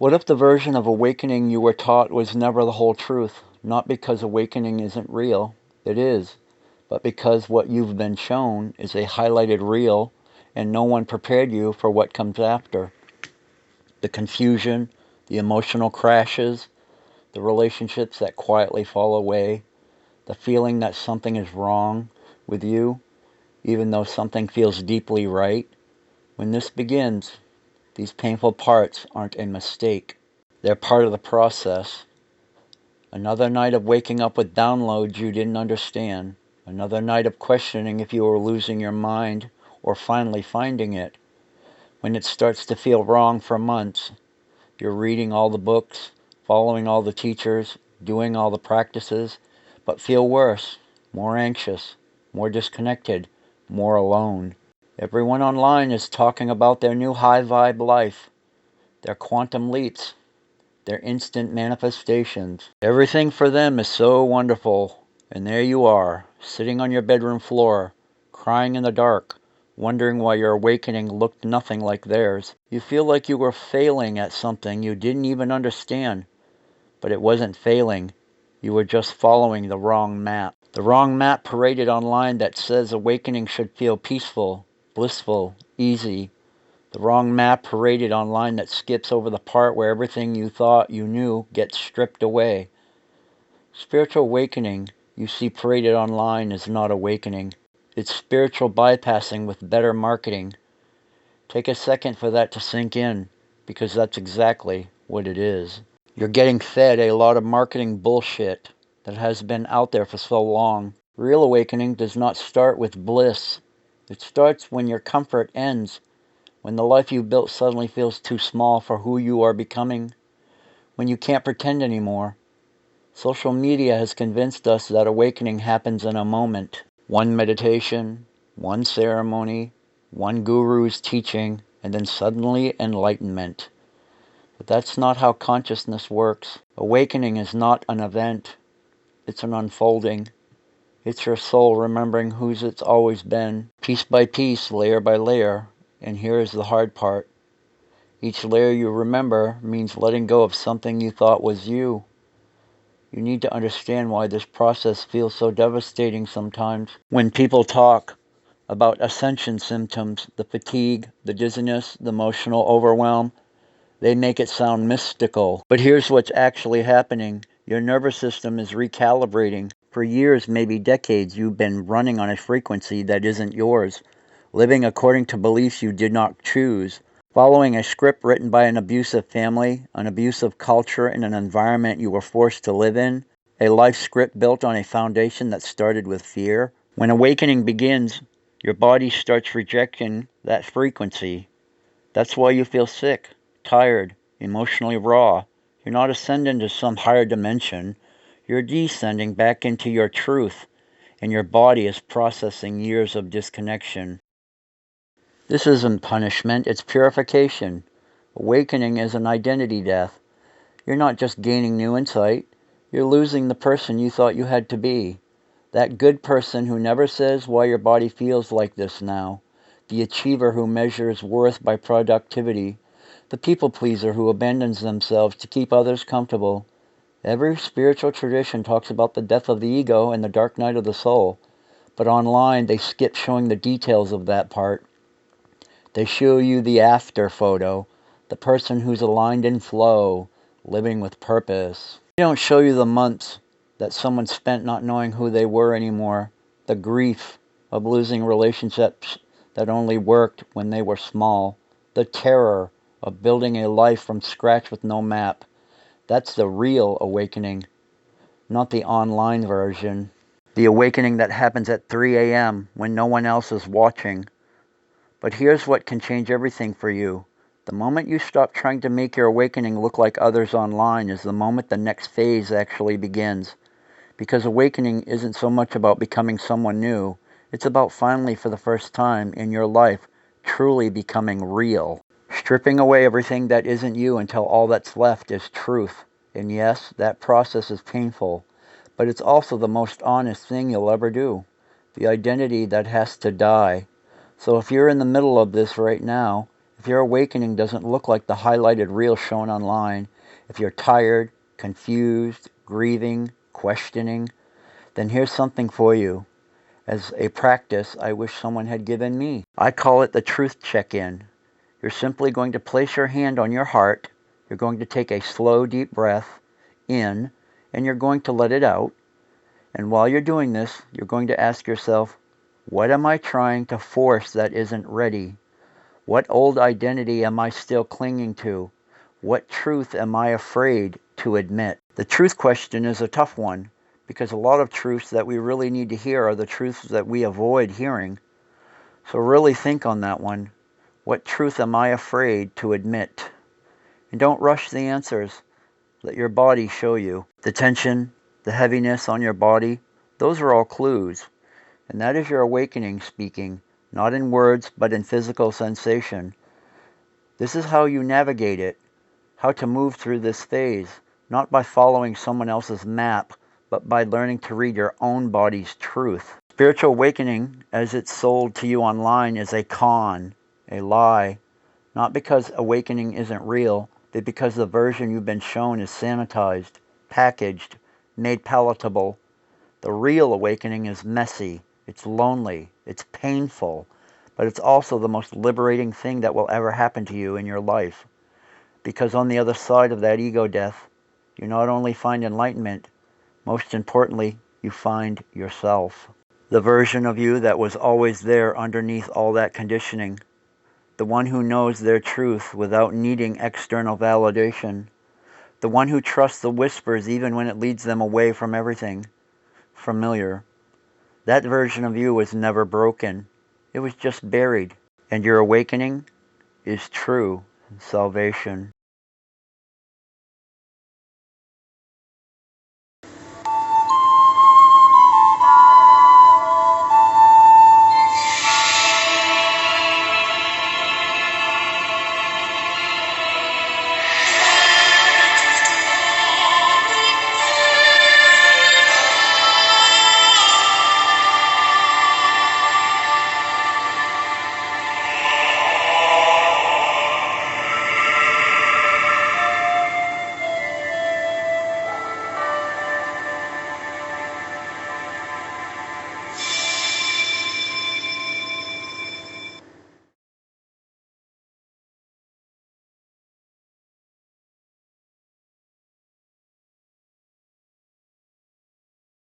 What if the version of awakening you were taught was never the whole truth? Not because awakening isn't real, it is, but because what you've been shown is a highlighted reel and no one prepared you for what comes after. The confusion, the emotional crashes, the relationships that quietly fall away, the feeling that something is wrong with you, even though something feels deeply right. When this begins, these painful parts aren't a mistake. They're part of the process. Another night of waking up with downloads you didn't understand. Another night of questioning if you were losing your mind or finally finding it. When it starts to feel wrong for months, you're reading all the books, following all the teachers, doing all the practices, but feel worse, more anxious, more disconnected, more alone. Everyone online is talking about their new high vibe life, their quantum leaps, their instant manifestations. Everything for them is so wonderful, and there you are, sitting on your bedroom floor, crying in the dark, wondering why your awakening looked nothing like theirs. You feel like you were failing at something you didn't even understand, but it wasn't failing. You were just following the wrong map. The wrong map paraded online that says awakening should feel peaceful, blissful, easy. The wrong map paraded online that skips over the part where everything you thought you knew gets stripped away. Spiritual awakening you see paraded online is not awakening. It's spiritual bypassing with better marketing. Take a second for that to sink in, because that's exactly what it is. You're getting fed a lot of marketing bullshit that has been out there for so long. Real awakening does not start with bliss. It starts when your comfort ends, when the life you built suddenly feels too small for who you are becoming, when you can't pretend anymore. Social media has convinced us that awakening happens in a moment. One meditation, one ceremony, one guru's teaching, and then suddenly enlightenment. But that's not how consciousness works. Awakening is not an event. It's an unfolding. It's your soul remembering whose it's always been, piece by piece, layer by layer. And here is the hard part. Each layer you remember means letting go of something you thought was you. You need to understand why this process feels so devastating sometimes. When people talk about ascension symptoms, the fatigue, the dizziness, the emotional overwhelm, they make it sound mystical. But here's what's actually happening. Your nervous system is recalibrating. For years, maybe decades, you've been running on a frequency that isn't yours, living according to beliefs you did not choose, following a script written by an abusive family, an abusive culture, and an environment you were forced to live in, a life script built on a foundation that started with fear. When awakening begins, your body starts rejecting that frequency. That's why you feel sick, tired, emotionally raw. You're not ascending to some higher dimension. You're descending back into your truth, and your body is processing years of disconnection. This isn't punishment, it's purification. Awakening is an identity death. You're not just gaining new insight, you're losing the person you thought you had to be. That good person who never says why your body feels like this now. The achiever who measures worth by productivity. The people pleaser who abandons themselves to keep others comfortable. Every spiritual tradition talks about the death of the ego and the dark night of the soul. But online they skip showing the details of that part. They show you the after photo, the person who's aligned in flow, living with purpose. They don't show you the months that someone spent not knowing who they were anymore, the grief of losing relationships that only worked when they were small, the terror of building a life from scratch with no map. That's the real awakening, not the online version. The awakening that happens at 3 a.m. when no one else is watching. But here's what can change everything for you. The moment you stop trying to make your awakening look like others online is the moment the next phase actually begins. Because awakening isn't so much about becoming someone new. It's about finally, for the first time in your life, truly becoming real. Stripping away everything that isn't you until all that's left is truth. And yes, that process is painful. But it's also the most honest thing you'll ever do. The identity that has to die. So if you're in the middle of this right now, If your awakening doesn't look like the highlighted reel shown online, if you're tired, confused, grieving, questioning, then here's something for you. As a practice, I wish someone had given me. I call it the truth check-in. You're simply going to place your hand on your heart. You're going to take a slow, deep breath in, and you're going to let it out. And while you're doing this, you're going to ask yourself, what am I trying to force that isn't ready? What old identity am I still clinging to? What truth am I afraid to admit? The truth question is a tough one, because a lot of truths that we really need to hear are the truths that we avoid hearing. So really think on that one. What truth am I afraid to admit? And don't rush the answers. Let your body show you. The tension, the heaviness on your body, those are all clues. And that is your awakening speaking, not in words, but in physical sensation. This is how you navigate it, how to move through this phase, not by following someone else's map, but by learning to read your own body's truth. Spiritual awakening, as it's sold to you online, is a con, a lie, not because awakening isn't real, but because the version you've been shown is sanitized, packaged, made palatable. The real awakening is messy, it's lonely, it's painful, but it's also the most liberating thing that will ever happen to you in your life. Because on the other side of that ego death, you not only find enlightenment, most importantly, you find yourself. The version of you that was always there underneath all that conditioning. The one who knows their truth without needing external validation. The one who trusts the whispers even when it leads them away from everything familiar. That version of you was never broken. It was just buried. And your awakening is true salvation.